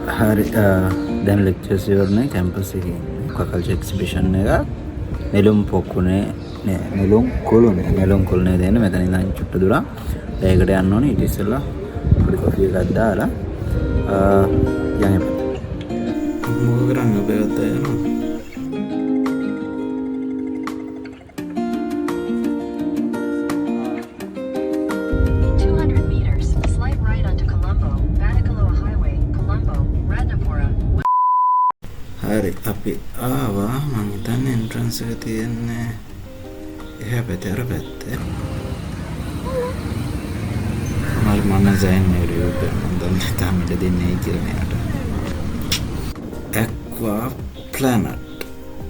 හරි දැන් lectures ඉවරනේ campus එකේ ඉන්නේ කකල්චර් එක්සිබිෂන් එක නෙළුම් පොකුණේ නෑ නෙළුම් කුළුනේ දෙන්න මෙතන ඉඳන් චුට්ට දුරක් ඒකට යන්න ඕනේ ඊට ඉස්සෙල්ලා පොඩි කොෆි එකක් දාලා යන්න මොකද කරන්නේ ඔබ ඒවත් යනවා 200 meters, slight right onto Colombo, Batticaloa Highway, Colombo, Ratnapura. හරි අපි ආවා මං හිතන්නේ එන්ට්‍රන්ස් එක තියෙන්නේ එහා පැත්තේ අර පැත්තේ මම ජයින් නෙරියෝ මම දන්නේ තාම ඉඳ දෙන්නේ කියලා මෙයාට ඇක්වා ප්ලැනට්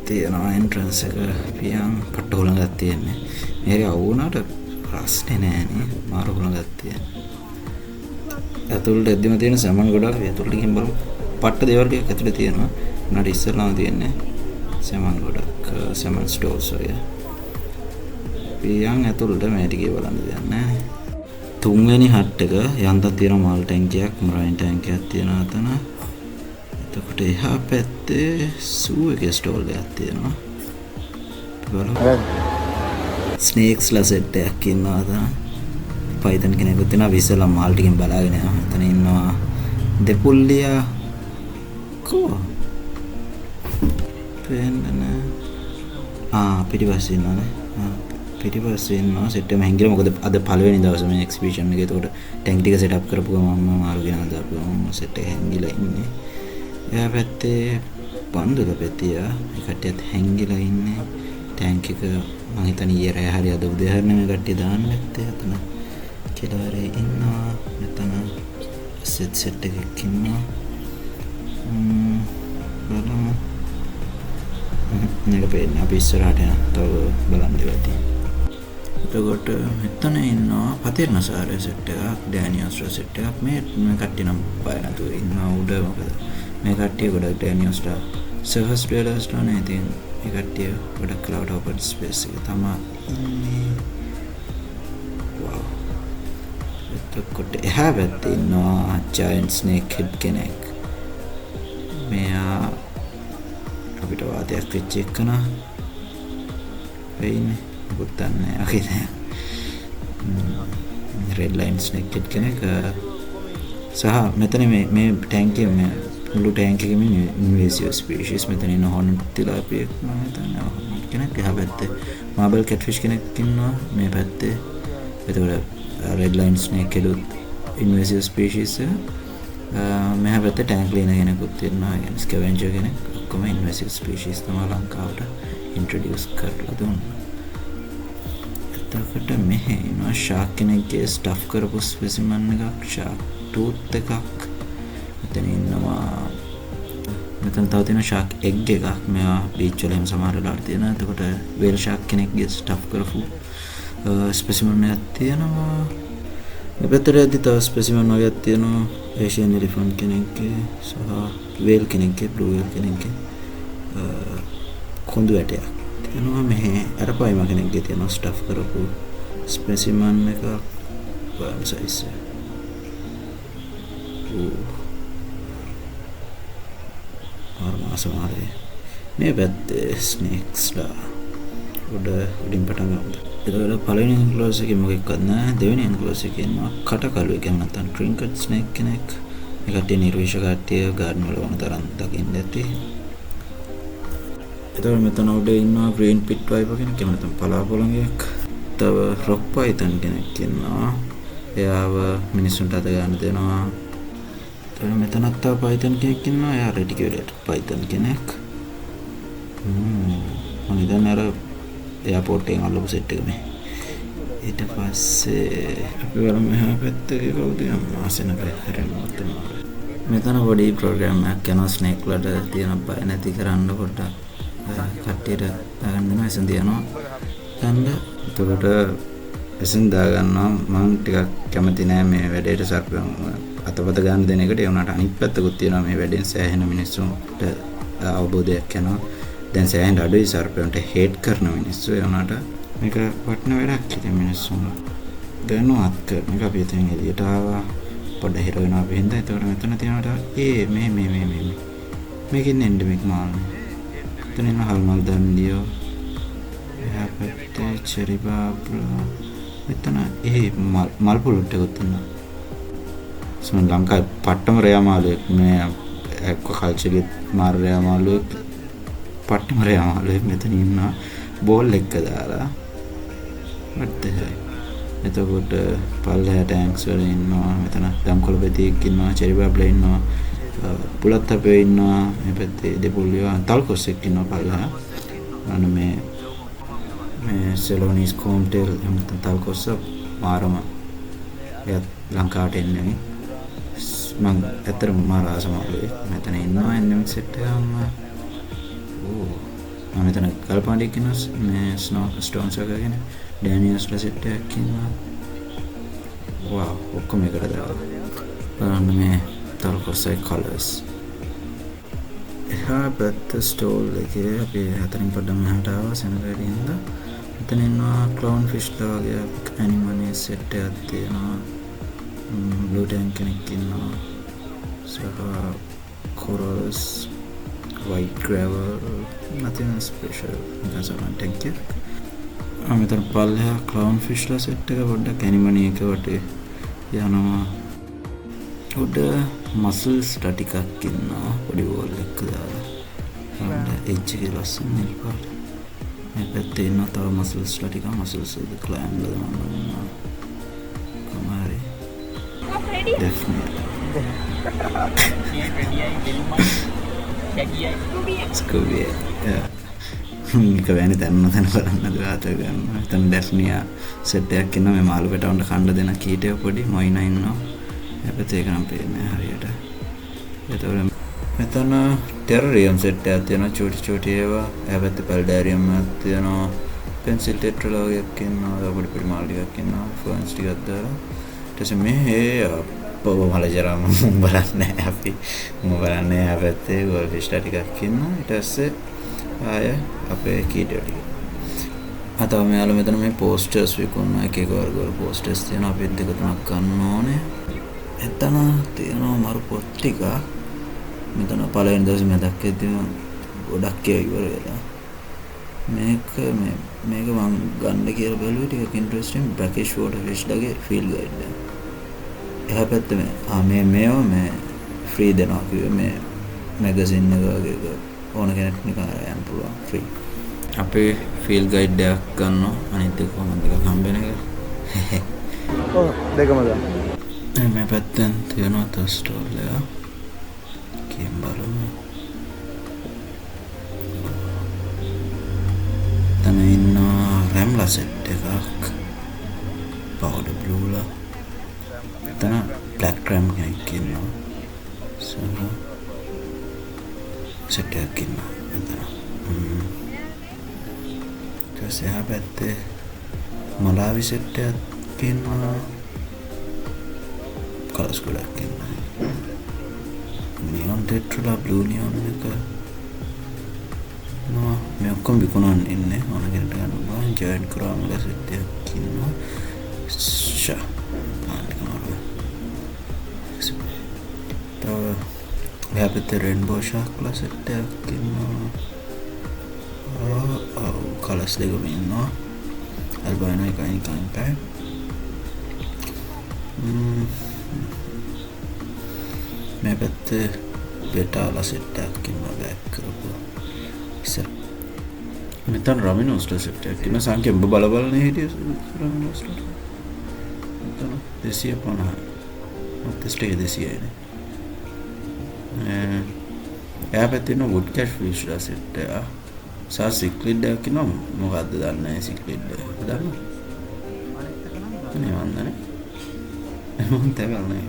තියෙනවා එන්ට්‍රන්ස් එක පියන් පට්ට හොලඟක් තියෙන්නේ මේක අවුණාට ප්‍රශ්නේ නෑනේ මාරු හොලඟක් තියෙන්නේ ඇතුළට එද්දිම තියෙන සමන් ගොඩක් ඇතුළට ගිහින් බලමු පට්ට දේවල් ටිකක් ඇතුළේ තියෙනවා උනාට ඉස්සරලාම තියෙන්නේ සමන් ගොඩක් සමන් ස්ටෝර්ස් වගේ පියන් ඇතුළට මේ ටිකේ බලන්න දෙයක් නෑ තුන්වෙනි හට් එක යන්තම් තියෙන මාල් ටැංකියක් මරයින් ටැංකියක් තියෙනවා අතන එතකොට එහා පැත්තේ සූ එකේ ස්ටෝල් එකක් තියෙනවා බලමු ස්නේක්ස්ලා සෙට් එකක් ඉන්නවා අතන පයිතන් කෙනෙකුත් ඉන්නවා විසලා මාල් ටිකෙන් බලාගෙන යනවා එතන ඉන්නවා දෙපුල්ලියා කෝ පේන්නේ පිටිපස්සේ ඉන්නවනේ පිටිපස්සේ ඉන්නවා සෙට් එකම හැංගිලා මොකද අද පළවෙනි දවසේ මේ එක්සිබිෂන් එකේ ඒකට ටැංක් ටික සෙට් අප් කරපු ගමන් මම මාරු ගෙනල්ලා දාපුවා සෙට් එක හැංගිලා ඉන්නේ එයා පැත්තේ පන්දුක පෙතියා ඒ කට්ටියත් හැංගිලා ඉන්නේ ටැංක් එක මම හිතන්නේ ඊයේ රෑ හරි අද උදේ හරි මේ කට්ටිය දාන්න නැත්තේ අතන කෙලාරේ ඉන්නවා මෙතන සෙට් එකක් ඉන්නවා බලමු මේක පේන්නේ අපි ඉස්සරහට යන තව බලන්න ඉවතියි එතකොට මෙතන ඉන්නවා පතිරණසාරය සෙට් එකක් ඩෑනියල්ස්ලා සෙට් එකක් මේ කට්ටිය නම් බය නැතුව ඉන්නවා උඩ මොකද මේ කට්ටිය ගොඩක් ඩෑනියල්ස්ලා සර්වස් ඩේලර්ස්ලා නේ ඉතින් මේ කට්ටිය ගොඩක් ක්ලවුඩ් ඕපන් ස්පේස් එක තමයි ඉන්නේ වව් එතකොට එහා පැත්තේ ඉන්නවා ජයන්ට් ස්නේක් හෙඩ් කෙනෙක් මෙයා අපිට වාතයක් වෙච්ච එකන වෙයිනේ මොකද දන්නේ අකේ නෑ රෙඩ් ලයින් ස්නේක් හෙඩ් කෙනෙක් සහ මෙතන මේ ටැංකිය මේ මුළු ටැංක් එකෙම ඉන්වේසිව් ස්පීෂීස් මෙතන ඉන්න හොර්න්ඩ් තිලාපියෙක් මම හිතන්නේ හොර්න්ඩ් කෙනෙක් එහා පැත්තේ මාබල් කැට්ෆිෂ් කෙනෙක් ඉන්නවා මේ පැත්තේ එතකොට රෙඩ් ලයින් ස්නේක් හෙඩුත් ඉන්වේසිව් ස්පීෂීස් මෙහා පැත්තේ ටැංක් ක්ලීනර් කෙනෙකුත් ඉන්නවා කියන්නේ ස්කැවෙන්ජර් කෙනෙක් ඔක්කොම ඉන්වේසිව් ස්පීෂීස් තමයි ලංකාවට ඉන්ට්‍රොඩියුස් කරලා දුන්නා එතකොට මෙහි ඉන්නවා ෂාක් කෙනෙක්ගේ ස්ටෆ් කරපු ස්පෙසිමන් එකක් ෂාක් ටූත් එකක් මෙතන ඉන්නවා මෙතන තව තියෙන ෂාක් එග් එකක් මෙයා බීච් වල එහෙම සමහර වෙලාවට තියෙනවා එතකොට වේල් ෂාක් කෙනෙක්ගේ ස්ටෆ් කරපු ස්පෙසිමන් එකක් තියෙනවා මේ පැත්තට යද්දි තව ස්පෙසිමන් වගේක් තියෙනවා ඒෂියන් එලිෆන්ට් කෙනෙක්ගේ සහ වේල් කෙනෙක්ගේ බ්ලූ වේල් කෙනෙක්ගේ කොඳු ඇටයක් තියෙනවා මෙහි අර පයිම කෙනෙක්ගේ තියෙනවා ස්ටෆ් කරපු ස්පෙසිමන් එකක් බලන්න සයිස් මාසමාරේ මේ පැත්තේ ස්නේක්ස්ලා උඩින් පටන් ගමු ඒතකොට පළවෙනි එන්ක්ලෝස් එකේ මොකෙක්වත් නැහැ දෙවෙනි එන්ක්ලෝස් එකේ ඉන්නවා කටකලු එක නැත්නම් ට්‍රින්කට් ස්නේක් කෙනෙක් මේ කට්ටිය නිර්විෂ කට්ටිය ගාඩන් වල වුණ තරම් දකින්න ඇති එතකොට මෙතන උඩ ඉන්නවා ග්‍රීන් පිට් වයිපර් කෙනෙක් එහෙම නැත්නම් පලාපොළඟයක් තව රොක් පයිතන් කෙනෙක් ඉන්නවා එයාව මිනිස්සුන්ට අත ගන්න දෙනවා එතකොට මෙතනත් තව පයිතන් කෙනෙක් ඉන්නවා එයා රෙටිකියුලේට් පයිතන් කෙනෙක් මම හිතන්නේ අර එයාපෝට් එකෙන් අල්ලපු සෙට් එක මේ ඊට පස්සේ අපි බලමු මෙහා පැත්තේ කවුද මාසෙනක හැරෙන්නවත් මෙතන පොඩි ප්‍රෝග්‍රෑම් එකක් යනවා ස්නේක් වලට තියෙන බය නැති කරන්න පොඩ්ඩක් කට්ටියට දාගන්න දෙනවා එසෙන් තියනවා ගන්න එතකොට එසෙන් දාගන්නවා මම ටිකක් කැමති නෑ මේ වැඩේට සර්පම් අතපත ගන්න දෙන එකට ඒ වුණාට අනිත් පැත්තකුත් තියෙනවා මේ වැඩෙන් සෑහෙන මිනිස්සුන්ට අවබෝධයක් යනවා දැන් සෑහෙන අඩුයි සර්පයන්ට හේට් කරන මිනිස්සු ඒ වුණාට මේක වටින වැඩක් ඉතින් මිනිස්සුන් දැනුවත් කරන එක අපි ඉතින් එළියට ආවා පොඩ්ඩ හිර වෙනවා අපි හින්දා. ඒතකොට මෙතන තියෙනවා මේකෙන් එන්ඩමික් මාල්නේ. එතන ඉන්න හල්මල් දණ්ඩියෝ. එහා පැත්තේ චෙරි බාබ්ලා. මෙතන මල් පුලුට් එකක් තියෙනවා. සමන් ලංකාවේ පට්ටම රෑ මාළුවෙක් මේ ඇක්වාකල්චර්ගේ මාර රෑ මාළුවෙක් පට්ටම රෑ මාළුවෙක් මෙතන ඉන්නවා බෝල් එක දාලා. එතකොට පල්ලෙහා ටැන්ක්ස් වල ඉන්නවා. මෙතන දම්කොළ බෙදියෙක් ඉන්නවා. චෙරි බාබ්ලා ඉන්නවා. පුලත් අපේ ඉන්නවා. මේ පැත්තේ දෙපොල්ලිය තල්කොස්සෙක් ඉන්නවා පල්ලෙහා. අන්න මේ සෙලෝනිස් කොම්ටෙල් එමෙතන තල්කොස්ස මාරම එයත් ලංකාවට එන්නේ. මම ඇත්තටම මාර ආසමාලුවේ මෙතන ඉන්නවා එන්නෙම සෙට් එකම. මම මෙතන කල්පනාඩියක් ඉන්නවා මේ ස්නෝ ස්ටෝන්ස් එකගෙන ඩෑනියල්ස්ලා සෙට් එකක් ඉන්නවා. වව් ඔක්කොම එකට දාලා බලන්න මේ තල්කොස්සයි කලර්ස්. එහා පැත්ත ස්ටෝල් එකේ අපි හතරින් පොඩ්ඩක් මෙහාට ආවා සෙනගරින්ද. මෙතන ඉන්නවා ක්ලවුන් ෆිෂ්ලා වගේ ඇනිමනේ සෙට් එකක් තියෙනවා. බ්ලූ ටැන්ක් කෙනෙක් ඉන්නවා. සහ corals, white gravel, nothing special. That's all. Thank you. මෙතන පල්ලෙහා ක්ලවුන් ෆිෂ්ලා සෙට් එක පොඩ්ඩක් ඇනිමනේ එක වටේ යනවා. උඩ මසල්ස් ටිකක් ඉන්නවා පොඩි බෝල් එකක් දාලා. එජ් එකේ ලස්සන නිල් පාට. මේ පැත්තේ ඉන්නවා තව මසල්ස් ටිකක්. මසල්ස් වල ක්ලෑම් වල මම කමාරි definitely Scooby මේක වෙන්නේ දැන් බලන්න දාත ගන්න. එතන ඩැෆ්නියා සෙට් එකක් ඉන්නවා. මේ මාළු පැටවුන්ට කන්න දෙන කීටේ පොඩි මොයිනා ඉන්නවා. හැබැයි ඒක නම් පේන්නේ හරියට. ඒතකොට මෙතන ටෙරරියම් සෙට් එකක් තියෙනවා චූටි ඒවා. හැබැයි පැල්ඩෑරියම් එකක් තියෙනවා. පෙන්සිල් ටෙට්‍රලා වගේක් ඉන්නවා. පොඩි මාළු ටිකක් ඉන්නවා. ෆර්න්ස් ටිකක් දාලා. ඊට පස්සේ මේ මලජරම බලන්නේ අපි බලන්නේ හැබැයි ගෝල්ෆිෂ් ටිකක් ඉන්නවා. ඊට පස්සේ ආය අපේ කීටෝ ටික. අතව මෙයාලා මෙතන මේ පෝස්ටර්ස් විකුණන එක වර්ග වල පෝස්ටර්ස් තියෙනවා. අපි දෙක තුනක් ගන්න ඕනේ. එතන තියෙනවා මරු පොත් ටික. මෙතන පළවෙනි දවසේ මතක්කෙදී ගොඩක් ඉවර වෙලා. මේක මම ගන්න කියලා බැලුවේ ටිකක් ඉන්ටරෙස්ටිං බ්‍රැකිෂ් වෝටර් ෆිෂ් ලගේ ෆීල්ඩ් ගයිඩ් එක. එහා පැත්තේ මේ ෆ්‍රී දෙනවා කිව්වේ මේ මැගසින් එක වගේ ඕන කෙනෙක් නිකන් අරන් පුළුවන් ෆ්‍රී. අපේ ෆීල්ඩ් ගයිඩ් එකක් ගන්නවා. අනිත් එක කොහොමද දෙකක් හම්බෙන එක. ඔව් දෙකම දාන්න. මේ පැත්තෙන් තියෙනවා තව ස්ටෝල් එක. කීම් බලමු. තන ඉන්නවා රැම්ලා සෙට් එකක්. පවුඩර් බ්ලූලා. තන බ්ලැක් රැම් කෙනෙක් ඉන්නවා. සෙට් එකක් ඉන්නවා. ඊට පස්සේ එහා පැත්තේ මලාවි සෙට් එකක් ඉන්නවා. කලර්ස් ගොඩක් ඉන්නවා. නියොන් ටෙට්‍රලා බ්ලූ නියොන් එක නෝ මේ ඔක්කොම විකුණන් ඉන්නේ. ඕන කෙනෙක්ට ගන්න පුළුවන්. ජොයින් කරාමල සෙට් එකක් ඉන්නවා. ෂා එහා පැත්තේ රේන්බෝ ෂාක්ලා සෙට් එකක් ඉන්නවා. කලර්ස් දෙකම ඉන්නවා. අල්බයිනෝ එකයි නිකන් මේ පැත්තේ බෙටාලා සෙට් එකක් ඉන්නවා බෑක් කරපු. ඉතින් මෙතන රමිනෝස්ලා සෙට් එකක් ඉන්නවා. සංඛ්‍යා ඔබ බලන්නේ හිටියේ රමිනෝස්ලා. මෙතන 250. මත් ස්ටේ 200 නේ. එහා පැත්තේ ඉන්න වුඩ් කැට් ෆිෂ්ලා සෙට් එක. සා සික්ලිඩ් එකක් ඉන්නවා. මොකද්ද දන්නේ නැහැ සික්ලිඩ් එක. දන්නවද? නේ වන්දනේ. මම තේරෙන්නේ.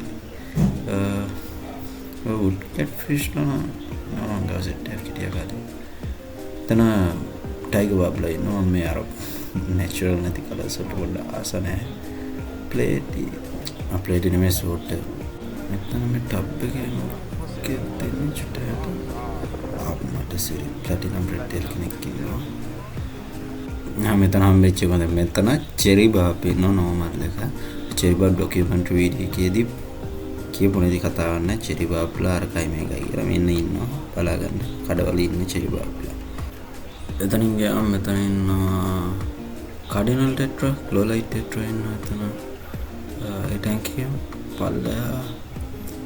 වුඩ් කැට් ෆිෂ්ලා නම් ගා සෙට් එකක් හිටියා කාලේ. එතන ටයිගර් බබ්ලා ඉන්නවා. මේ අර නැචරල් නැති කලර්ස් වලට පොඩ්ඩක් ආස නැහැ. ප්ලේටි නෙමෙයි සෝට් එක. මෙතන මේ ටබ් එකේ තියෙන චුට්ටයට අපිට සිරි ප්ලැටිනම් රෙඩ් ටේල් කෙනෙක් ඉන්නවා. මෙතන හම්බෙච්ච එක මෙතන චෙරි බාබ් ඉන්නවා නෝමල් එක. චෙරි බාබ් ඩොකියුමන්ටරි වීඩියෝ එකේදී කියපුණේදි කතාවක් නැහැ චෙරි බාප්ලා අරකයි මේකයි කියලා මෙන්න ඉන්නවා බලාගන්න කඩවල ඉන්න චෙරි බාප්ලා එතනින් ගියාම මෙතන ඉන්නවා කාඩිනල් ටෙට්‍රා ක්ලෝලයිට් ටෙට්‍රා ඉන්නවා එතන ඒ ටැංකිය පල්ලා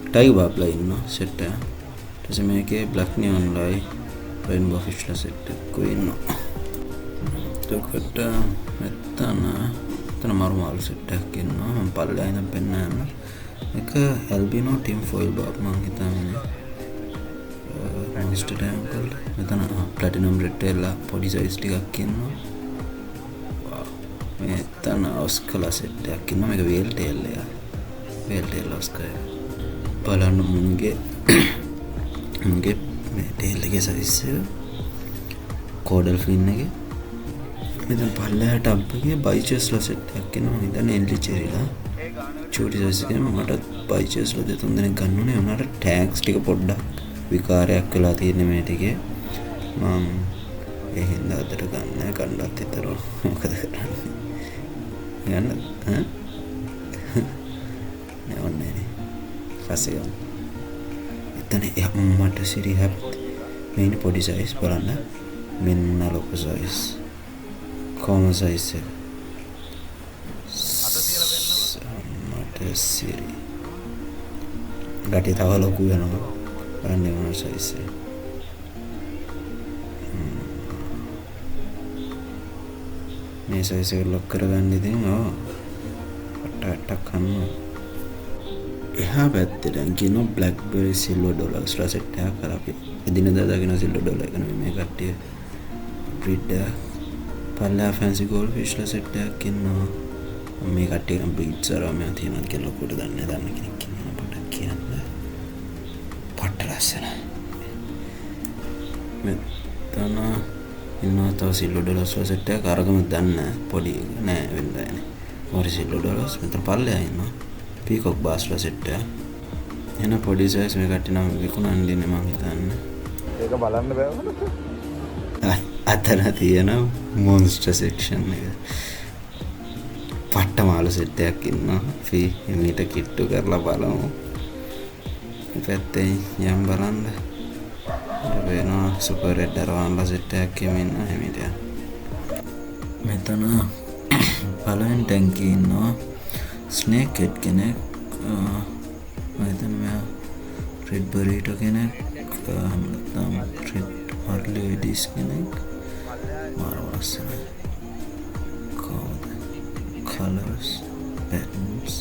ටයිගර් බාප්ලා ඉන්නවා සෙට් එක ඊට පස්සේ මේකේ බ්ලැක් නියොන් ලයි රේන්බෝ ෆිෂ්ලා සෙට් එකක් ඉන්නවා එතකොට මෙතන මරු සෙට් එකක් ඉන්නවා මම පල්ලා ඉඳන් පෙන්නන්න එක ඇල්බිනෝ ටිම් ෆොයිල් බාප් මං හිතන්නේ රැන්ඩිස්ට් ටැංකල් මෙතන ප්ලැටිනම් රෙඩ් ටේල්ලා පොඩි සයිස් ටිකක් ඉන්නවා මෙතන ඔස්කලා සෙට් එකක් ඉන්නවා මේක වේල් ටේල් ඔස්කා බලන්න මුන්ගේ මේ ටේල් එකේ සයිස් එක කෝඩල් ෆින් එකේ මෙතන පල්ලෙහාට අබ් එකේ බයිචස්ලා සෙට් එකක් ඉන්නවා මම හිතන්නේ එල්ලි චෙරිලා චූටි සයිස් එකේ මට බයිචස්ලා දෙතුන් දෙනෙක් ගන්න ඕනේ උනාට ටැග්ස් ටික පොඩ්ඩක් විකාරයක් වෙලා තියෙන්නේ මේ ටිකේ මම ඒ හින්දා අදට ගන්න කණ්ඩත් විතර මොකද කරන්නේ යන්න නෑ ඔන්නේ පස්සේ එතන මට සිරි හැප්පත් මේ ඉන්නේ පොඩි සයිස් බලන්න මෙන්න ලොකු සයිස් කොම සයිස් එක මට සිරි ගැටි තව ලොකු වෙනවා බලන්න මොන සයිස් එක මේ සයිස් එක ලොක් කරගන්න ඉතින් අටක් කන්න එහා පැත්තේ දැන් කියනවා බ්ලැක්බෙරි සිල්වර් ඩොලර්ස්ලා සෙට් එකක් කරලා අපි එදිනෙදා දකින සිල්වර් ඩොලර් එක නෙමෙයි මේ කට්ටිය බ්‍රීඩ් පල්ලා ෆැන්සි ගෝල්ඩ් ෆිෂ්ලා සෙට් එකක් ඉන්නවා මේ කට්ටිය නම් බ්‍රීඩ්ස් ආරාමයක් තියෙනවා කියලා ලොකුට දන්නේ කෙනෙක් ඉන්නවා පොඩ්ඩක් කියන්න පට්ට ලස්සන මෙතන ඉන්නවා තව සිල්වර් ඩොලර්ස්ලා සෙට් එකක් අරගම දන්නේ පොඩි නෑ වෙන්නේ නෑ මොරි සිල්වර් ඩොලර්ස් මෙතන පල්ලා ඉන්නවා පීකොක් බාස්ලා සෙට් එක එන පොඩි සයිස් මේ කට්ටිය නම් විකුණන්න ඉන්නේ මං හිතන්නේ ඒක බලන්න බෑවද අතන තියෙන මොන්ස්ටර් සෙක්ෂන් එක පට්ට මාළු සෙට් එකක් ඉන්නවා අපි මීට කිට්ටු කරලා බලමු මේ පැත්තේ යම් බලන්න වෙනවා සුපර් රෙඩ් අරවන්ලා සෙට් එකක් ඉන්නවා එමිට මෙතන පළවෙනි ටැංකියේ ඉන්නවා ස්නේක් හෙඩ් කෙනෙක් මම හිතන්නේ මෙයා රෙඩ් බරීටෝ කෙනෙක් නැත්නම් රෙඩ් හර්ලේඩිස් කෙනෙක් මාරවස්සන කලර්ස් පැටර්න්ස්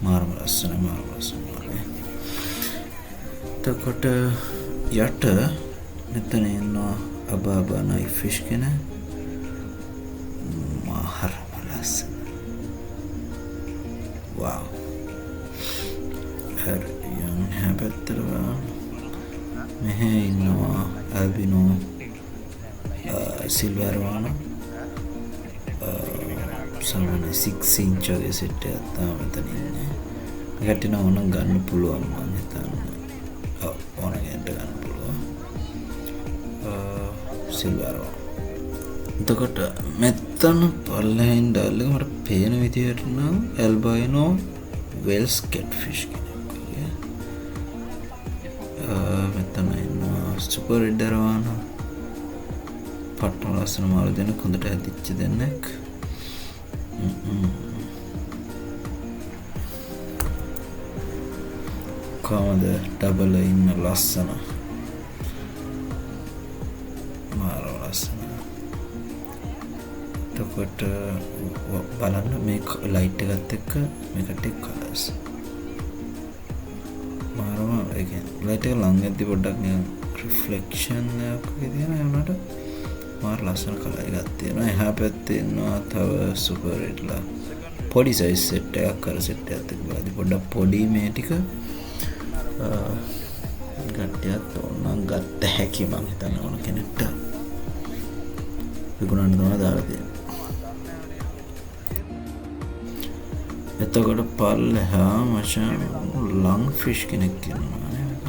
මාරවස්සන එතකොට යට මෙතන ඉන්නවා අබාබා නයිෆ් ෆිෂ් කෙනෙක් මාරම ලස්සන wow her young happy මෙහෙ ඉන්නවා ඇල්බිනෝ සිල්වර් වන සමහර 6 inch වගේ සෙට් එකක් තමයි මෙතන ඉන්නේ. ඒකට නම් ගන්න පුළුවන් මම හිතන්නේ. ඕන ගන්න පුළුවන්. සිල්වර් වන. එතකොට මෙතන පල්ලෙන් ඩල්ලක මට පේන විදියට නම් ඇල්බයිනෝ වෙල්ස් කැට්ෆිෂ් කෙනෙක්. මෙතන ඉන්නවා සුපර් රෙඩ් අරවාන පට්ටම ලස්සන මාළු දෙනෙක් හොඳට හැදිච්ච දෙනෙක් කොහොමද ඩබල් ඉන්න ලස්සන මාළු ලස්සන එතකොට බලන්න මේ ලයිට් එකත් එක්ක මේකට කලර්ස් මාරම ඒ කියන්නේ ලයිට් එක ළඟ ඇද්දි පොඩ්ඩක් නිකන් රිෆ්ලෙක්ෂන් එකක් වගේ තියෙනවා ඒකට මාර ලස්සන කලර් එකක් තියෙනවා එහා පැත්තේ ඉන්නවා තව සුපර් රෙඩ්ලා පොඩි සයිස් සෙට් එකක් අර සෙට් එකත් එක්ක බලද්දි පොඩ්ඩක් පොඩි මේ ටික ගට්ටියත් ඕනනම් ගත්ත හැකි මං හිතන්නේ ඕන කෙනෙක්ට විකුණන්න තමයි දාලා තියෙන්නේ එතකොට පල්ලෙහා මචං ලං ෆිෂ් කෙනෙක් ඉන්නවා නේද?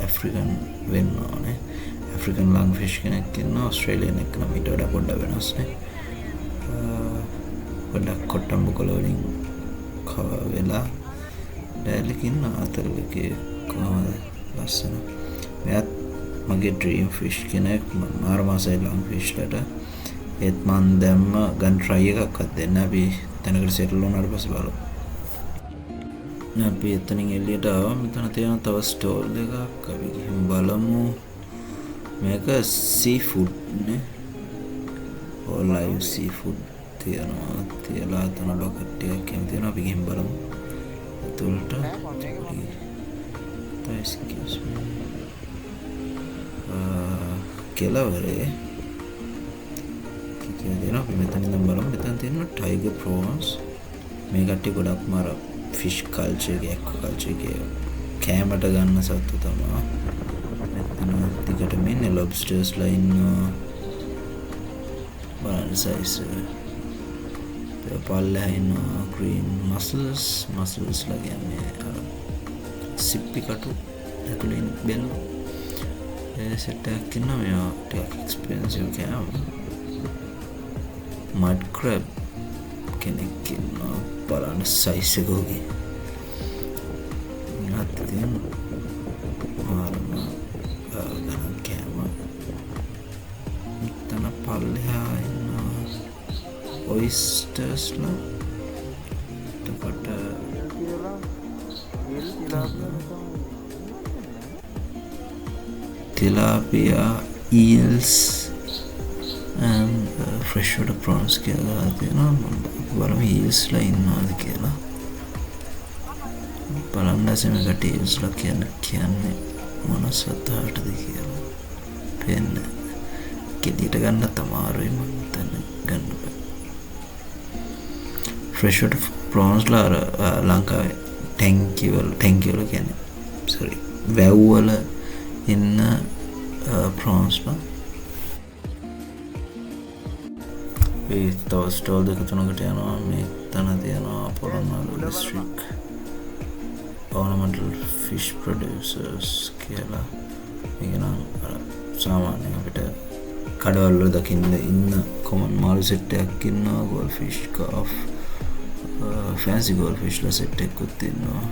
ඇෆ්‍රිකන් වෙන්න ඕනේ. ඇෆ්‍රිකන් ලං ෆිෂ් කෙනෙක් ඉන්නවා. ඕස්ට්‍රේලියානු එක නම් ඊට වඩා පොඩ්ඩක් වෙනස් නේ. ගොඩක් කොට්ටම්බ කොළ වලින් කව වෙලා ඩැලිකින් අතරලකේ කොහොමද ලස්සන. මෙයත් මගේ ඩ්‍රීම් ෆිෂ් කෙනෙක්. මාර මාසයි ලං ෆිෂ්ලට. ඒත් මන් දැම්ම ගන් ට්‍රයි එකක්වත් දෙන්න. අපි තැනකට සෙටල් වුණාට පස්සේ බලමු. අපි එතනින් එළියට ආවා. මෙතන තියෙන තව ස්ටෝල් එකක්. අපි ගිහින් බලමු. මේක සී ෆුඩ් නේ. ලයිව් සී ෆුඩ් තියෙනවා. තියලා තන බකට් ටිකක් එහෙම තියෙනවා. අපි ගිහින් බලමු. එතකොට excuse me. කෙලවරේ තියෙනවා. අපි මෙතන ඉඳන් බලමු. මෙතන තියෙනවා ටයිගර් ප්‍රෝන්ස්. මේ කට්ටිය ගොඩක්ම අර ෆිෂ් කල්චර් එකේ ඇක්වා කල්චර් එකේ කැමරට ගන්න සත්තු තමයි. මෙතන දිගටම ඉන්නේ ලොබ්ස්ටර්ස්ලා ඉන්නවා. බලන්න සයිස් පල්ලෙහා ඉන්නවා ග්‍රීන් මසල්ස්ලා කියන්නේ අර සිප්පි කටු ඇතුලේ බෙල්ල. ඒ සෙට් එකක් ඉන්නවා. මේවා ටිකක් එක්ස්පෙන්සිව් කෑම. මඩ් ක්‍රැබ් කෙනෙක් ඉන්නවා. බලන්න සයිස් එක උගේ. නැත් තියෙන මාරම ගණන් කෑම. මෙතන පල්ලෙහා ඉන්නවා ඔයිස්ටර්ස්ලා. එතකොට tilapia, eels and freshwater prawns කියලා තියෙනවා. බලමු eelsලා ඉන්නවද කියලා. බලන්න සෙනගට eelsලා කියන්නේ මොන සතාටද කියලා. පෙන්නේ. කෙලියට ගන්න තමාරුයි මම හිතන්නේ ගන්න බෑ. freshwater prawnsලා ලංකාවේ ටැංකි වල කියන්නේ sorry වැව් වල ඉන්න prawnsලා. ඒ තව ස්ටෝල් දෙක තුනකට යනවා. මේ තන තියෙනවා පොරොන්නරු district ornamental fish producers කියලා. මේක නම් සාමාන්‍යයෙන් අපිට කඩවල වල දකින්න ඉන්න common මාළු සෙට් එකක් ඉන්නවා. goldfish carp fancy goldfish ලා සෙට් එකකුත් ඉන්නවා.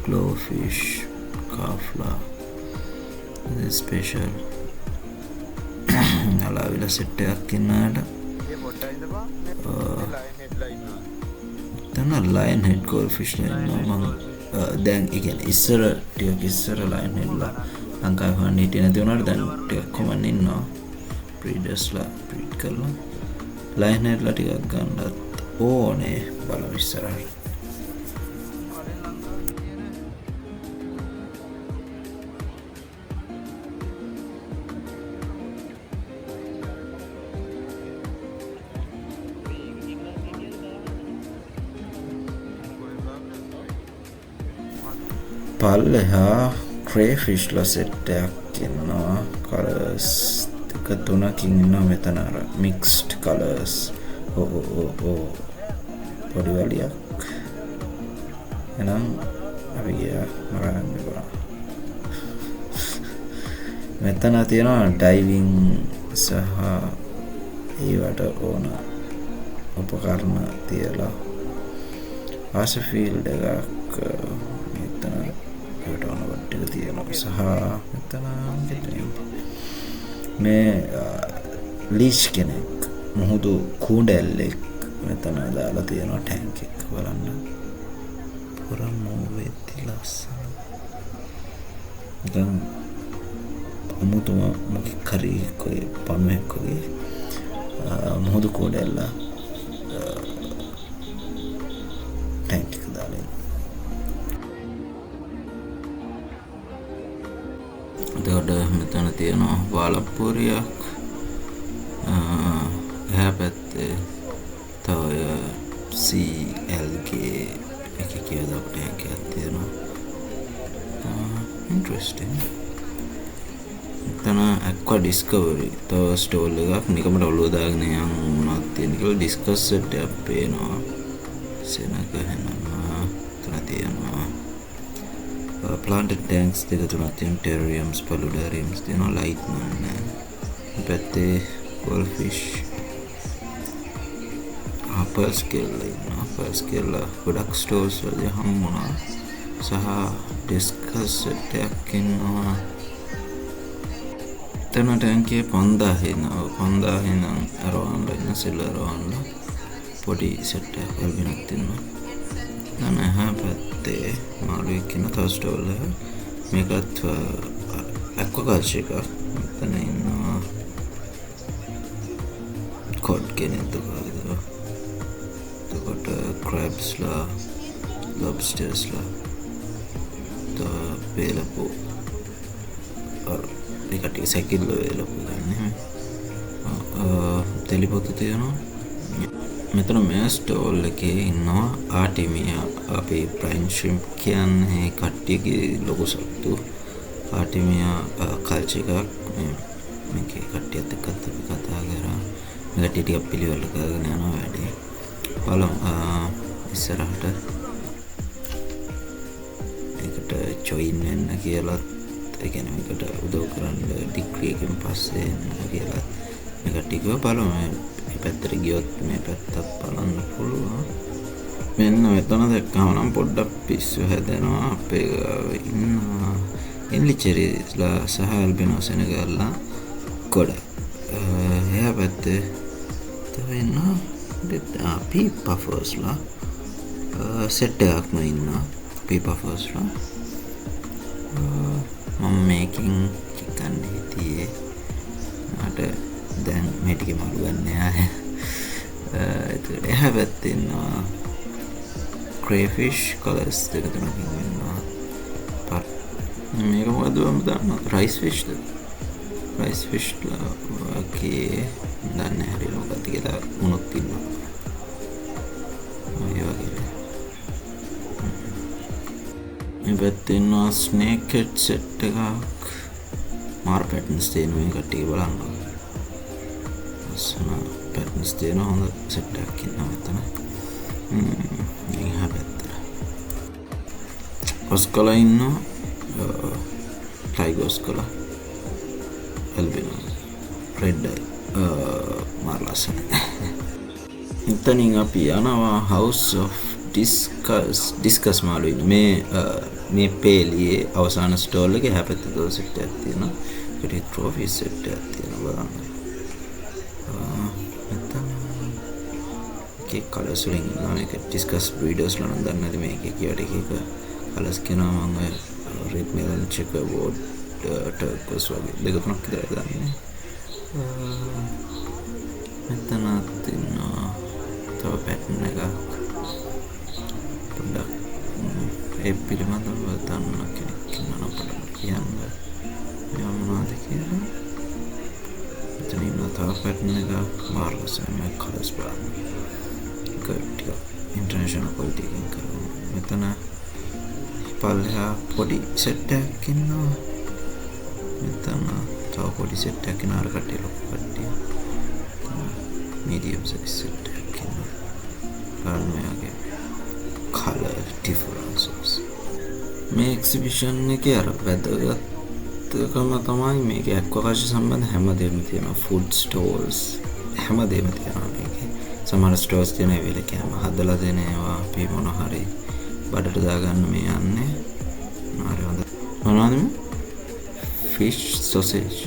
glowfish carpලා ස්පෙෂල් අලාවිලා සෙට් එකක් ඉන්නාට තන ලයන් හෙඩ් ගෝල්ෆිෂ් ඉන්නවා. මම දැන් ඒ කියන්නේ ඉස්සර ලයන් හෙඩ්ලා ලංකාවේ හොයන්න හිටියේ නැති වුණාට දැන් ටිකක් කොමන් ඉන්නවා. බ්‍රීඩර්ස්ලා බ්‍රීඩ් කරලා ලයන් හෙඩ්ලා ටිකක් ගන්නත් ඕනේ. බලමු ඉස්සරහට. පල්ලෙහා ක්‍රේෆිෂ්ලා සෙට් එකක් ඉන්නවා. කලර්ස් දෙක තුනකින් ඉන්නවා. මෙතන අර මික්ස්ඩ් කලර්ස්. පොඩි වලියක්. එහෙනම් අපි ගියා මරන්න බෑ. මෙතන තියෙනවා ඩයිවිං සහ ඒවට ඕන උපකරණ තියලා ආස ෆීල්ඩ් එකක් මෙතන ඒවට ඕන ටික තියෙනවා. සහ මෙතන මේ ලීච් කෙනෙක් මුහුදු කුඩැල්ලෙක් මෙතන දාලා තියෙනවා ටැංක් එක. බලන්න පුරමෝ වෙති ලස්සන. දැන් අමුතුම මොකක් කරි කොයි පණුවෙක් වගේ මුහුදු කුඩැල්ලා ටැංක් එක දාලා. එතකොට මෙතන තියෙනවා වාලප්පුරියක්. එහා පැත්තේ තව CLK එක කියලා ටැංක් එකක් තියෙනවා. ඉන්ටරෙස්ටිං. එතන ඇක්වා ඩිස්කවරි තව ස්ටෝල් එකක්. නිකමට ඔළුව දාගෙන යන් මොනවද තියෙන කියලා ඩිස්කස් සෙට් එකක් පේනවා. සෙනග හැමම එතන තියෙනවා. planted tanks දෙක තුනක් තියෙනවා. terrariums paludariums තියෙනවා. light නෑ. පැත්තේ goldfish පර්ස් කෙල්ල ඉන්නවා. පර්ස් කෙල්ල ගොඩක් ස්ටෝර්ස් වලදී හම්බුණා. සහ ඩිස්කස් සෙට් එකක් ඉන්නවා. එතන ටැංකියේ 5000 ඉන්නවා. 5000 ඉඳන් අරවන්න ඉන්න සිල්වර් අරවන්න පොඩි සෙට් එකක් වලින්ත් ඉන්නවා. දැන් එහා පැත්තේ මාළුවෙක් ඉන්න තව ස්ටෝල් එක. මේකත් ඇක්වාකල්චර් එකක්. මෙතන ඉන්නවා කොඩ් කෙනෙක් දුකද. එතකොට ක්‍රැබ්ස්ලා, ලොබ්ස්ටර්ස්ලා, වේලපු ඒකට සැකිල්ල වේලපු ගන්න. තෙලිපොතු තියෙනවා. මෙතන මේ ස්ටෝල් එකේ ඉන්නවා ආටිමියා. අපි ප්‍රයින් ශ්‍රිම්ප් කියන්නේ කට්ටියගේ ලොකු සත්තු. ආටිමියා කල්චර් එකක්. මේකේ කට්ටියත් එක්කත් අපි කතා කරා. මේක ටිකක් පිළිවෙල කරගෙන යනවා වැඩි. බලමු ඉස්සරහට ඒකට ජොයින් වෙන්න කියලා, ඒ කියන්නේ මේකට උදව් කරන්න ඩිග්‍රී එකෙන් පස්සේ එන්න කියලා මේක ටිකව බලමු. මේ පැත්තට ගියොත් මේ පැත්තත් බලන්න පුළුවන්. මෙන්න මෙතන දැක්කම නම් පොඩ්ඩක් පිස්සු හැදෙනවා. අපේ ඉන්නවා එන්ලිචෙරිස්ලා සහ ඇල්බිනෝස් එනගල්ලා ගොඩක්. එහා පැත්තේ තව ඉන්නවා පී පෆර්ස්ලා සෙට් එකක්ම ඉන්නවා. පී පෆර්ස්ලා මම මේකින් චිකන් හිටියේ. මට දැන් මේ ටික මලු ගන්න යාය. ඒකට එහා පැත්තේ ඉන්නවා crayfish colors දෙක තුනක් ඉන්නවා. මේක මොකද මම දන්නවා rice fishද? rice fish ලා වගේ දන්නේ හරියට මොකක්ද කියලා මොනොත් ඉන්නවා. ඔය වගේ. මේ පැත්තේ ඉන්නවා snake head set එකක්. මාර පැටර්න්ස් තියෙන මේ කට්ටිය බලන්න. අසන පැටර්න්ස් තියෙන හොඳ සෙට් එකක් ඉන්නවා මෙතන. එහා පැත්තේ ඔස්කලා ඉන්නවා. ටයිගර් ඔස්කලා, ඇල්බිනෝ, රෙඩ් අයි, මාර ලස්සන. එතනින් අපි යනවා හවුස් ඔෆ් ඩිස්කස් මාළු ඉන්න. මේ පේලියේ අවසාන ස්ටෝල් එකේ එහා පැත්තේ තව සෙට් එකක් තියෙනවා. ඒකට ට්‍රොෆි සෙට් එකක් තියෙනවා බලන්න. මේකේ කලර්ස් වලින් ඉන්නවා. මේක ඩිස්කස් බ්‍රීඩර්ස් ලා නම් දන්නේ නැති මේකේ කියට එක කලර්ස් කියනවා. මම රෙඩ් මෙලන් චෙකර් බෝඩ් ටර්කෝස් වගේ දෙක තුනක් විතරයි දන්නේ. මෙතනත් ඉන්නවා තව පැටර්න් එකක්. පොඩ්ඩක් ඒ පිළිබඳව දන්න කෙනෙක් ඉන්නවා අපිට කියන්න. මේ මොනවද කියලා. මෙතන ඉන්නවා තව පැටර්න් එකක්. මාර්ලස් මේ කලර්ස් බලන්න. ඒක ඉන්ටර්නැෂනල් ක්වොලිටි එකකින් කරමු. මෙතන පල්ලෙහා පොඩි සෙට් එකක් ඉන්නවා. මෙතන තව පොඩි සෙට් එකක් ඉන්නවා. අර කට්ටිය ලොකු කට්ටිය. මීඩියම් සයිස් සෙට් එකක් ඉන්නවා. බලන්න මෙයාගේ කලර් ඩිෆරන්සස්. මේ එක්සිබිෂන් එකේ අර වැදගත්කම තමයි මේකේ ඇක්වාකල්චර් සම්බන්ධ හැමදේම තියෙනවා. ෆුඩ් ස්ටෝල්ස් හැමදේම තියෙනවා මේකේ. සමහර ස්ටෝර්ස් තියෙන වෙලේ කෑම හදලා දෙන ඒවා අපි මොන හරි බඩට දාගන්න මේ යන්නේ. හරි හොඳ. මොනවද මේ? Fish sausage.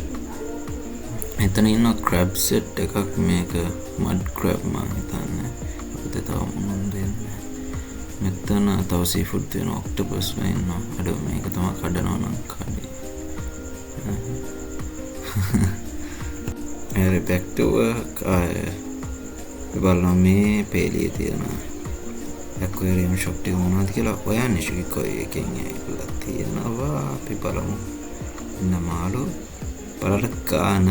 මෙතන ඉන්න ක්‍රැබ් සෙට් එකක්. මේක මඩ් ක්‍රැබ් මම හිතන්නේ. අපිට තව මොනවද දෙන්නේ. මෙතන තව සීෆුඩ් තියෙන ඔක්ටෝපස් ලා ඉන්නවා. අඩෝ මේක තමයි කඩනවා නම් කඩේ. හරි back to work. බලන්න මේ පේලියේ තියෙන ඇක්වේරියම් ෂොප් එක මොනවද කියලා හොයන්නේ. ශිකෝයි එකෙන් ඇවිල්ලා තියෙනවා. අපි බලමු. ඉන්න මාළු බලලා ගාන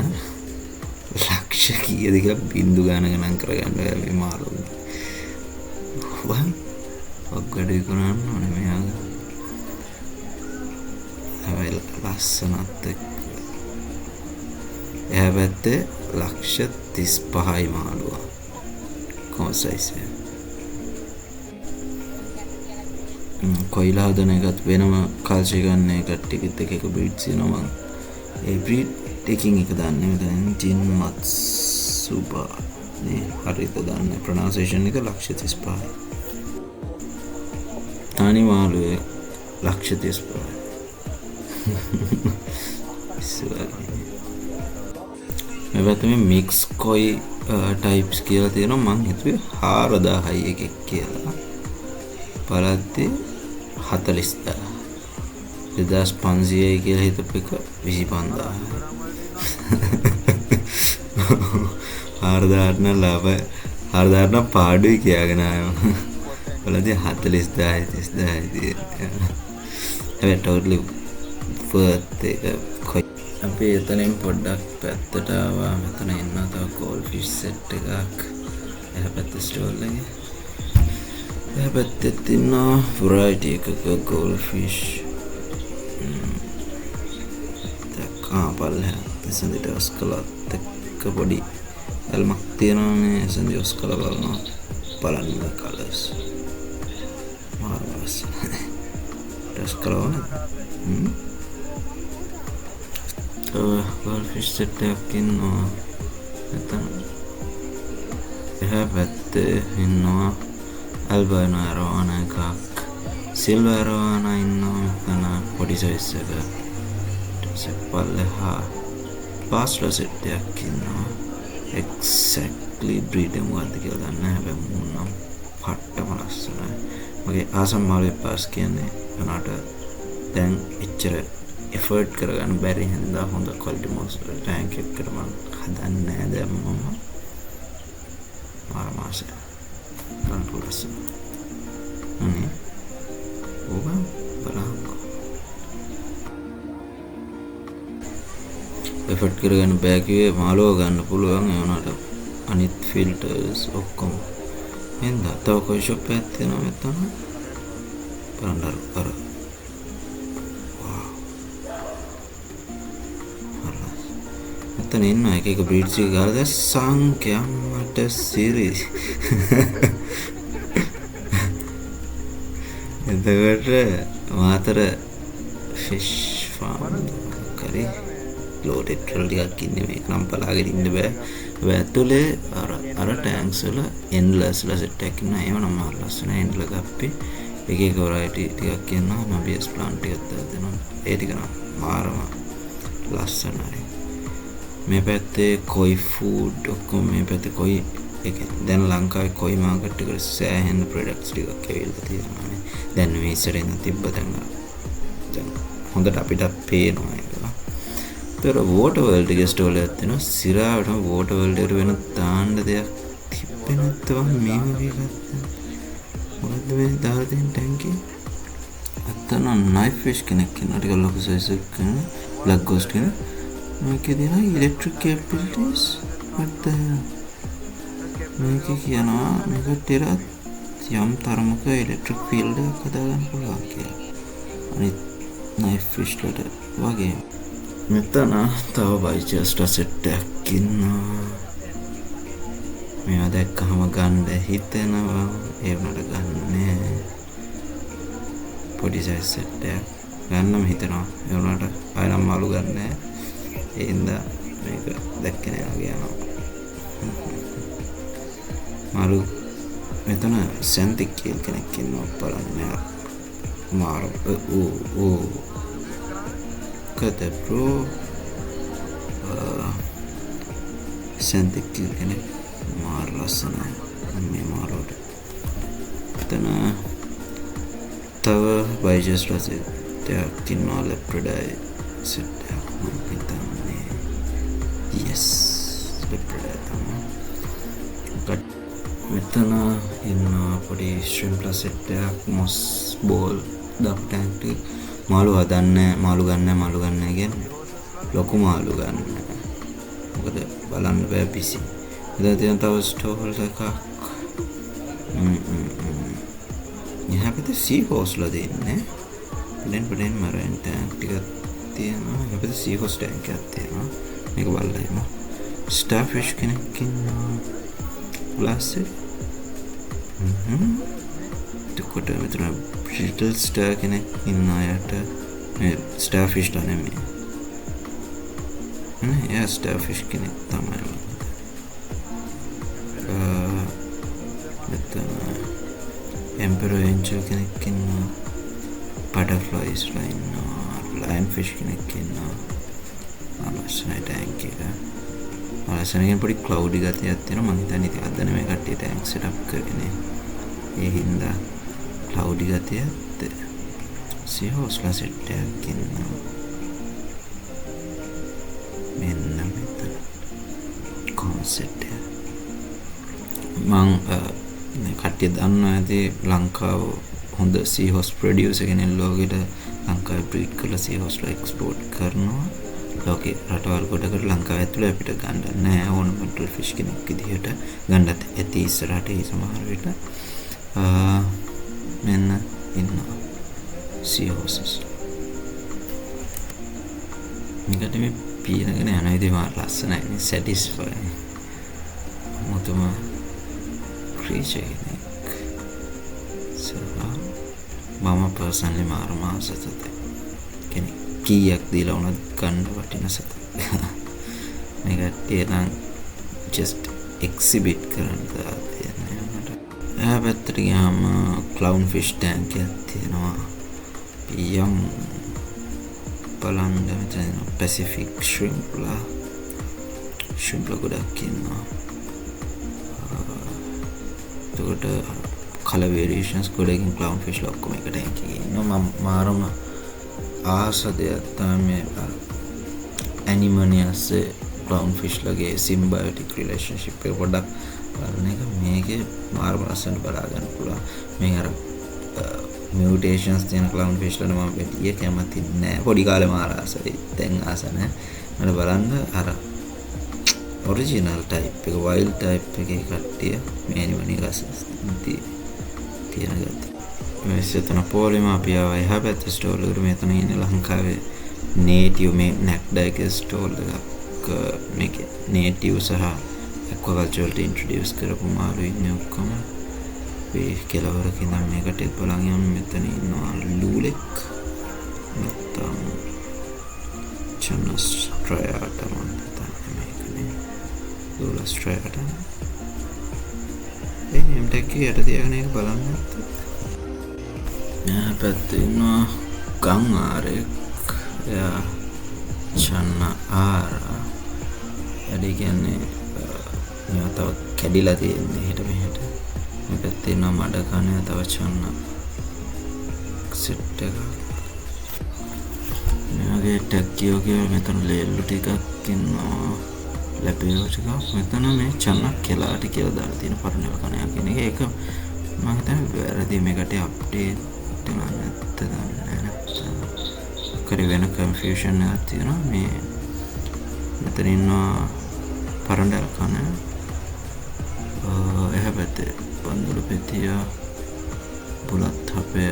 ලක්ෂ කීයද කියලා බින්දු ගාන ගණන් කරගන්න බෑ මේ මාළු. ඔක්කොඩේ කරන්න ඕනේ මෙයාගේ. හැබැයි ලස්සනත් එක්ක. එහා පැත්තේ ලක්ෂ 35යි මාළුවා. කොහොසයිස් කොයිලා හදන එකත් වෙනම කල්චර් ගන්න එකත් එක බ්‍රීඩ්ස් වෙනවා. ඒ බ්‍රීඩ් එකකින් එක දන්නේ මෙතන ජින් මත්සුබා නේ හරියට දන්නේ ප්‍රොනවුන්සියේෂන් එක 135යි. තනි මාළුවේ 135යි. මේ පැත්තේ මික්ස් කොයි ටයිප්ස් කියලා තියෙනවා. මං හිතුවේ 4000යි එකෙක් කියලා. බලද්දී 40000. 2500යි කියලා හිතපු එක 25000. 4000 නම් ලාභ 4000 නම් පාඩුයි කියාගෙන ආවා. බලද්දී 40000යි 30000යි තියෙනවා. හැබැයි totally worth එක කොයි අපි එතනින් පොඩ්ඩක් පැත්තට ආවා. මෙතන ඉන්න තව goldfish set එකක්. එහා පැත්තේ ස්ටෝල් එකේ. එහා පැත්තේ තියෙන variety එකක goldfish. පල්ලෙහා එසඳිට ඔස්කලත් එක්ක පොඩි ඇල්මක් තියෙනවානේ. එසඳි ඔස්කල බලනවා. බලන්න කලර්ස් මාර්වලස්. ඔස්කල වුණා. goldfish set එකක් ඉන්නවා. එතන එහා පැත්තේ ඉන්නවා albino arowana එකක්. silver arowana ඉන්නවා. එතන පොඩි size එක. පල්ලෙහා පාස්ලා සෙට් එකක් ඉන්නවා. exactly breed එක මොකක්ද කියලා දන්නේ නැහැ. හැබැයි මුන් නම් පට්ටම ලස්සනයි. මගේ ආසම් මාළුවේ පාස් කියන්නේ උනාට දැන් එච්චර effort කරගන්න බැරි හින්දා හොඳ quality monster tank එකකට මම හදන්නේ නැහැ දැන් මම. මාසෙ ගන්න පුළුවන්. ඔබ බලන්න එෆර්ට් කරගන්න බෑ කිව්වේ මාළුව ගන්න පුළුවන්. ඒ වුණාට අනිත් ෆිල්ටර්ස් ඔක්කොම එන්දා තව කොයි ෂොප් එකක් තියෙනවා මෙතන බලන්න. අර මෙතන ඉන්න එක එක බ්‍රීඩ්ස් එක ගාලා දැන් සංඛ්‍යාවට සිරිස්. එතකොට මාතර ෆිෂ් ෆාම් කරේ loaded troll ටිකක් ඉන්නේ. මේක නම් බලාගෙන ඉන්න බෑ. ඔය ඇතුලේ අර ටැන්ක්ස් වල endless ලා සෙට් එකක් ඉන්නවා. ඒව නම් මාර ලස්සන endless ගප්පි එක එක variety ටිකක් ඉන්නවා. මබියස් plant ටිකක් දාලා ඒ ටික නම් මාරම ලස්සනයි. මේ පැත්තේ koi food ඔක්කොම මේ පැත්තේ koi එක දැන් ලංකාවේ koi market එකට සෑහෙන products ටිකක් ඇවිල්ලා තියෙනවා නේ. දැන් මේ ඉස්සරින් තිබ්බ දැන් හොඳට අපිට පේනවා ඒක. तर water world එකේ ස්ටෝල් එකක් තියෙනවා. සිරාවටම water world එකට වෙන දාන්න දෙයක් තිබ්බේ නැත්නම් මේ වගේ එකක්. මොකද්ද මේ දාලා තියෙන ටැංකිය? අතන knife fish කෙනෙක් ඉන්නවා. ටික ලොකු size එකක් කරන black ghost කෙනෙක්. මේකේ තියෙන electric capabilities what the මේකේ කියනවා මේකට යම් තරමක electric field එකක් හදාගන්න පුළුවන් කියලා. අනිත් knife fish වලට වගේ මෙතන තව බයිචස්ට සෙට් එකක් ඉන්නවා. මේවා දැක්කහම ගන්න හිතෙනවා. ඒ වුණාට ගන්නෑ. පොඩි සයිස් සෙට් එකක් ගන්නම හිතෙනවා. ඒ වුණාට ආයෙත් මාළු ගන්නෑ. ඒ හින්දා මේක දැක්කේ නෑ වගේ යනවා. මාළු මෙතන සෙන්ටික් කියලා කෙනෙක් ඉන්නවා. බලන්න මාළු kata bro sentik ini marlasana me marod tana tava byjas rase त्या किन्नॉल लेप्रेडाई set kita yes lepredaई tama kat metana inna podi shrimp la set moss ball duck tank මාළු හදන්නේ මාළු ගන්න කියන්නේ ලොකු මාළු ගන්න. මොකද බලන්න බෑ පිසි. ඉතින් තියෙන තව ස්ටෝල් එකක්. यहाँ पे तो सी हॉर्स ला देने पड़ेन मराइन टैंक टिकते हैं ना. यहाँ पे तो सी हॉर्स टैंक आते हैं ना. मेरे को बाल लाइम स्टारफिश के किन ग्लास से तो कोटे में तो ब्रिटल स्टार के किन आया था स्टारफिश डालने में है ना. यार स्टारफिश के तमाम Emperor Angel කෙනෙක් ඉන්නවා. Butterflies ලා ඉන්නවා. Lionfish කෙනෙක් ඉන්නවා. අවශ්‍යයි ටැංක් එක. අවශ්‍යයෙන් පොඩි cloudy ගතියක් තියෙනවා. මම හිතන්නේ ඉතින් අද මේ කට්ටිය ටැංක් setup කරගෙන ඒ හින්දා cloudy ගතියක් seahorse ලා set එකක් ඉන්නවා. මෙන්න මෙතන concept එක. මං කට්ටිය දන්නවා ඇති ලංකාව හොඳ seahorse producer කෙනෙක් ලෝකෙට ලංකාවේ breed කරලා seahorse ලා export කරනවා. ලෝකේ රටවල් ගොඩකට ලංකාව ඇතුළේ අපිට ගන්න නැහැ ornamental fish කෙනෙක් විදිහට ගන්නත් ඇති ඉස්සරහට ඒ සමහර විට මෙන්න ඉන්නවා seahorses. මේකට මේ පීනගෙන යන විදිහ මාර ලස්සනයි නේ satisfying. මොතම creature කෙනෙක්. So මම personally මාර මාසතට කෙනෙක් කීයක් දීලා උනත් ගන්න වටින සතෙක්. මේකට එනම් just exhibit කරන්න තියෙනවා මට. පැත්තට ගියාම clown fish tank එකක් තියෙනවා. යම් බලන්න මෙතන Pacific shrimp ලා ගොඩක් ඉන්නවා. එතකොට color variations ගොඩකින් clown fish ලා ඔක්කොම එක tank එකේ ඉන්නවා. මම මාරම ආස දෙයක් තමයි Anemonius clown fish ලගේ symbiotic relationship එක පොඩ්ඩක් බලන එක. මේකේ මාරම ලස්සනට බලා ගන්න පුළුවන්. මේ අර mutations තියෙන clown fish වල මම වැඩි කැමති නෑ. පොඩි කාලේ මාර ආසයි. දැන් ආස නෑ. මට බලන්න අර original type එක wild type එකේ කට්ටිය මේ Anemonius තියෙන ගතිය. මේ සතන පොලිම අපි ආවා එහා පැත්තේ ස්ටෝල් එකට. මෙතන ඉන්නේ ලංකාවේ native මේ නැක්ඩයික ස්ටෝල් එකක්. මේකේ native සහ aquaculture වලට introduce කරපු මාළු ඉන්නේ ඔක්කොම. මේ කෙලවරක ඉඳන් මේකට බලන් යන්න. මෙතන ඉන්නවා ලූලෙක්. නැත්තම් Chunus striata මම හිතන්නේ මේකනේ. Lulus striata. එන්නේ ටැක්කේ යට තියාගෙන ඒක බලන්න නැත්තම්. මෙහා පැත්තේ ඉන්නවා ගම් ආරෙක්. එයා චන්න ආරා. එඩි කියන්නේ මෙයා තව කැඩිලා තියෙන්නේ හිට මෙහෙට. මේ පැත්තේ ඉන්නවා මඩ කන තව චන්න සෙට් එකක්. මෙයාගේ ටැක්කියෝ කියලා මෙතන ලේල්ලු ටිකක් ඉන්නවා. ලැබෙව ටිකක්. මෙතන මේ චන්න කෙලාට කියලා දාලා තියෙන පරණව කණයක් කියන එක. ඒක මම හිතන්නේ වැරදි. මේකට අප්ඩේට් නැත්ත දන්නේ නැත්නම් කරේ වෙන කන්ෆියුෂන් එකක් තියෙනවා. මේ මෙතන ඉන්නවා පරණදල් කන. එහා පැත්තේ බන්දුළු පෙතිය බුලත් හපය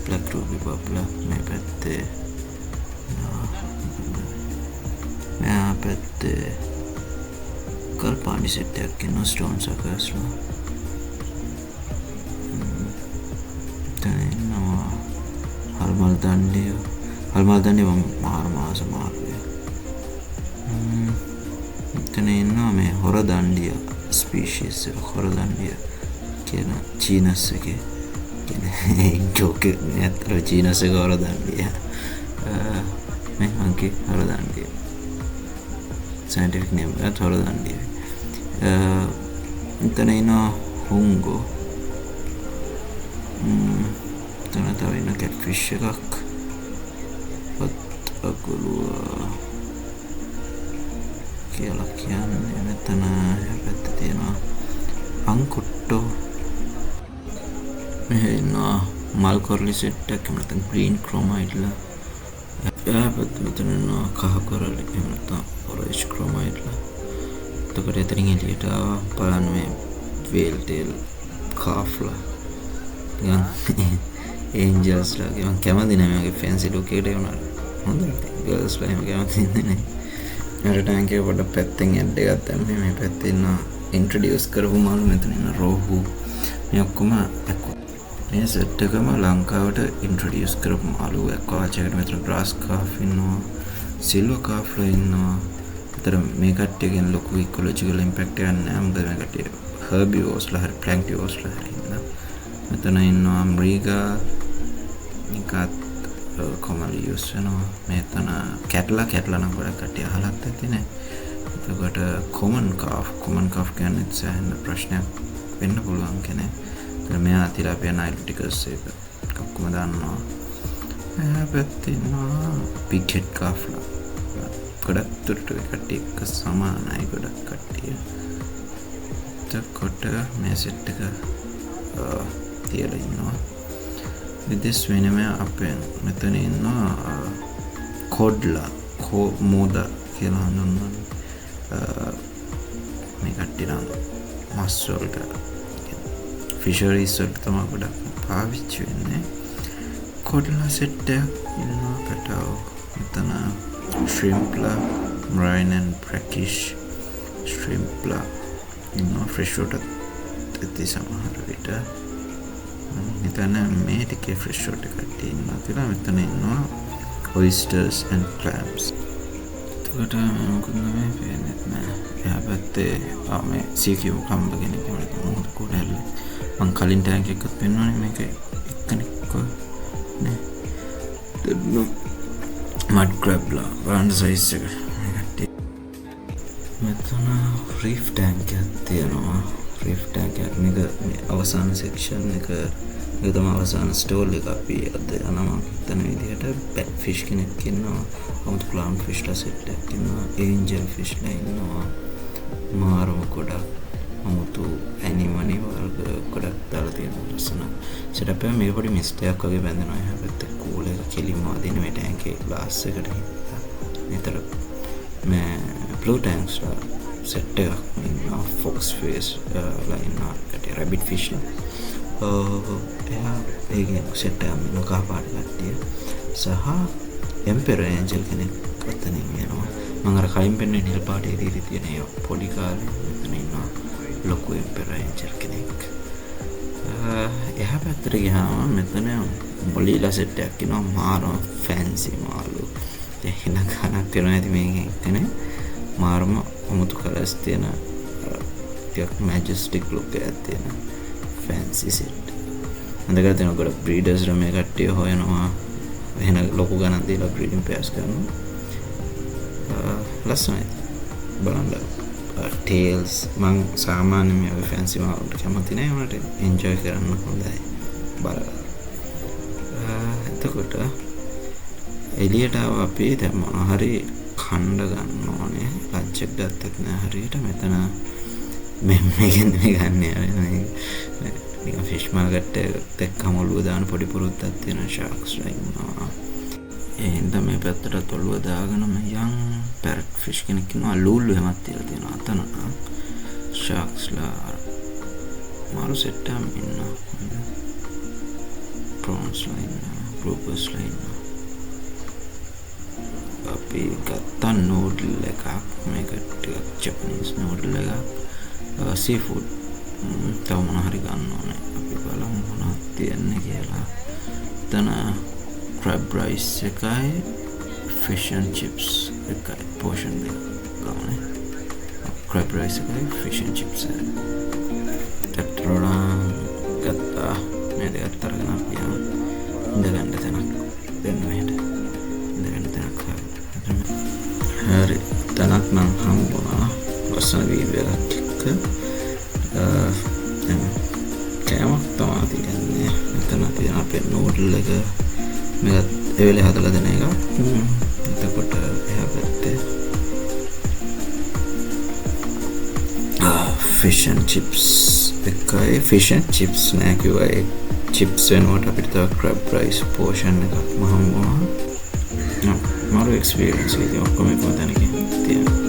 black ruby bubbler. මේ පැත්තේ මෙහා පැත්තේ කල්පාණි සෙට් එකක් ඉන්නවා stone suckers ලා. හල්මල් දණ්ඩිය මම මාස මාරුවේ. එතන ඉන්නවා මේ හොර දණ්ඩිය ස්පීෂීස් එක. හොර දණ්ඩිය කියන චීනස් එකේ කියන්නේ ජෝක් නේතර චීනස් එක හොර දණ්ඩිය. මේ මංකි හොර දණ්ඩිය scientific name එක හොර දණ්ඩිය. එතන ඉන්නවා හුංගෝ. එතන තව ඉන්න catfish එකක්. අගොළුව කියලා කියන්නේ. මෙතන පැත්තේ තියෙනවා අංකුට්ටෝ. මෙහෙ ඉන්නවා මල් කොරලි සෙට් එකක්. නැත්නම් green chromide ලා. එයා පැත්තේ මෙතන ඉන්නවා කහ කොරලි. එහෙම නැත්නම් orange chromide ලා. එතකොට එතනින් එළියට ආවා. බලන්න මේ whale tail calf ලා. angels ලාගේ මම කැමති නෑ මේගේ fancy look එකට ඒ වුණාට. හොඳයි. girls ලා එහෙම කැමති නෑ. අර ටැංක් එක පොඩ්ඩක් පැත්තෙන් ඇඩ් එකක් දැම්මේ. මේ පැත්තේ ඉන්න ඉන්ට්‍රොඩියුස් කරපු මාළු. මෙතන ඉන්න රෝහු. මේ ඔක්කොම මේ සෙට් එකම ලංකාවට ඉන්ට්‍රොඩියුස් කරපු මාළු. aquaculture එකට මෙතන grass carp ඉන්නවා. silver carp ලා ඉන්නවා. ඇත්තට මේ කට්ටියගෙන් ලොකු ඉකොලොජිකල් ඉම්පැක්ට් එකක් නැහැ. මොකද මේ කට්ටිය හර්බිවෝස්ලා හරි ප්ලැන්ක්ටිවෝස්ලා හරි ඉන්නවා. මෙතන ඉන්නවා අම්රීගා නිකත් කොමලි යූස් වෙනවා. මෙතන කැටලා නම් ගොඩක් කට්ටිය අහලත් ඇතිනේ. එතකොට කොමන් කාෆ් කියන්නේ සෑහෙන ප්‍රශ්නයක් වෙන්න පුළුවන් කෙනෙක්. ඒතර මෙයා තිලාපියා නයිලටිකස් එක කොක්කම දන්නවා. පැත්තේ ඉන්නවා පිග් හෙඩ් කාෆ්ලා. ගොඩක් දුරට කට්ටිය එක්ක සමානයි ගොඩක් කට්ටිය. එතකොට මේ සෙට් එක තියලා ඉන්නවා. විදෙස් වෙනම අපෙන් මෙතන ඉන්නවා කොඩ්ලා මෝදා කියලා හඳුන්වන්නේ. මේ කට්ටිය නම් මස් වලට ෆිෂරීස් වලට තමයි ගොඩක් පාවිච්චි වෙන්නේ. කොඩ්ලා සෙට් එකක් ඉන්නවා පැටව. මෙතන ශ්‍රිම්ප්ලා මරයින් ඇන්ඩ් බ්‍රැකිෂ් ශ්‍රිම්ප්ලා ඉන්නවා. ෆ්‍රෙෂ් වලට ඇති සමහර විට. මෙතන මේ ටිකේ ෆ්‍රෙෂ් වලට කට්ටිය ඉන්නවා කියලා. මෙතන ඉන්නවා ඔයිස්ටර්ස් ඇන්ඩ් ක්ලෑම්ස්. එතකොට මොකද මේ පේන්නේ නැහැ. එහා පැත්තේ මේ සීකියු කම්බ කෙනෙක් මොකද කොඩල්ල. මං කලින් ටැංක් එකක් පෙන්වන්නේ මේක එක්කෙනෙක්ව නේ. දෙන්න මඩ් ක්‍රැබ්ලා බලන්න සයිස් එක. මෙතන රීෆ් ටැංක් එකක් තියෙනවා. රීෆ් ටැංක් එක මේක අවසාන සෙක්ෂන් එක. ඒක තමයි අවසාන ස්ටෝල් එක. අපි අද යනවා හිතන විදිහට බැට් ෆිෂ් කෙනෙක් ඉන්නවා. අමුතු ක්ලවුන් ෆිෂ්ලා සෙට් එකක් ඉන්නවා. ඒන්ජල් ෆිෂ්ලා ඉන්නවා. මාරම ගොඩක් අමුතු ඇනිමනි වර්ග ගොඩක් දාලා තියෙනවා. ලස්සන සෙටප් එක. මේක පොඩි මිස්ටයක් වගේ බැඳෙනවා. එහා පැත්තේ කූල් එක කෙලින්ම වදින මේ ටැංක් එකේ ග්ලාස් එකට නිතර මේ බ්ලූ ටැංක්ස්ලා සෙට් එකක් ඉන්නවා. ෆොක්ස් ෆේස් ලා ඉන්නවා. කටේ රැබිට් ෆිෂ්ලා එයා ඒකේ සෙට් එකක් ඉන්නවා. කහ පාට කට්ටිය සහ එම්පෙරර් ඒන්ජල් කෙනෙක් අතනින් යනවා. මම අර කලින් පෙන්වන්නේ නිල් පාට ඉදිරි තියෙන ඒ පොඩි කාලේ මෙතන ඉන්නවා ලොකු එම්පෙරර් ඒන්ජල් කෙනෙක්. එහා පැත්තට ගියාම මෙතන මොලිලා සෙට් එකක් ඉන්නවා. මාරම ෆැන්සි මාළු. එහෙන ගණක් කරනවා ඇති මේකෙන් එක්කනේ. මාරම අමුතු කලර්ස් තියෙන ටිකක් මැජෙස්ටික් ලුක් එකක් තියෙන ෆැන්සි සෙට්. අන්දකට තියෙන ගොඩක් බ්‍රීඩර්ස්ලා මේ කට්ටිය හොයනවා. එහෙන ලොකු ගණන් දීලා බ්‍රීඩින් පෙයර්ස් කරනවා. ලස්සනයි බලන්න. ටේල්ස් මං සාමාන්‍යයෙන් මේ වගේ ෆැන්සි මාළුන්ට කැමති නෑ. උනට එන්ජොයි කරන්න හොඳයි බලන්න. එතකොට එළියට අපි දැන් මොනවා හරි කණ්ඩ ගන්න ඕනේ. ලන්ච් එක ගත්තත් නෑ හරියට. මෙතන මේකෙන් මේ ගන්න නිකන් ෆිෂ් මාකට් එකත් එක්කම ඔළුව දාන පොඩි පුරුද්දක් තියෙන ෂාක්ස්ලා ඉන්නවා. එහෙනම් මේ පැත්තට ඔළුව දාගෙන යන් පැරට් ෆිෂ් කෙනෙක් ඉන්නවා. ලූල්ලු හැමත් තියලා තියෙනවා. අතන ෂාක්ස්ලා මාරු සෙට් එකක් ඉන්නවා. ප්‍රෝන්ස්ලා ඉන්නවා. ග්‍රූපර්ස්ලා ඉන්නවා. අපි ගත්තා නූඩල් එකක්. මේක ටිකක් ජපනීස් නූඩල් එකක්. සීෆුඩ් තව මොන හරි ගන්න ඕනේ. අපි බලමු මොනවද තියන්නේ කියලා. එතන crab rice එකයි fish and chips එකයි portion දෙක ගන්න. crab rice එකයි fish and chips එකයි. තත්තරෝලා ගත්තා. මේ දෙකත් අරගෙන අපි යමු. ඉඳගන්න තැනක් දෙන්න මෙහෙට. ඉඳගන්න තැනක් හරි. තැනක් නම් හම්බුණා. ලස්සන වීඩියෝ එකක් කෑමක් තමයි තියෙන්නේ. මෙතන තියෙන අපේ නූඩල් එක මේක ඒ වෙලේ හදලා දෙන එක. එතකොට එහා පැත්තේ fish and chips එකයි. fish and chips නෑ කිව්වා. ඒ chips වෙනකොට අපිට තව crab rice portion එකක් මහම්බුණා. මාරු experience එක ඔක්කොම එකම තැනකින් තියෙනවා.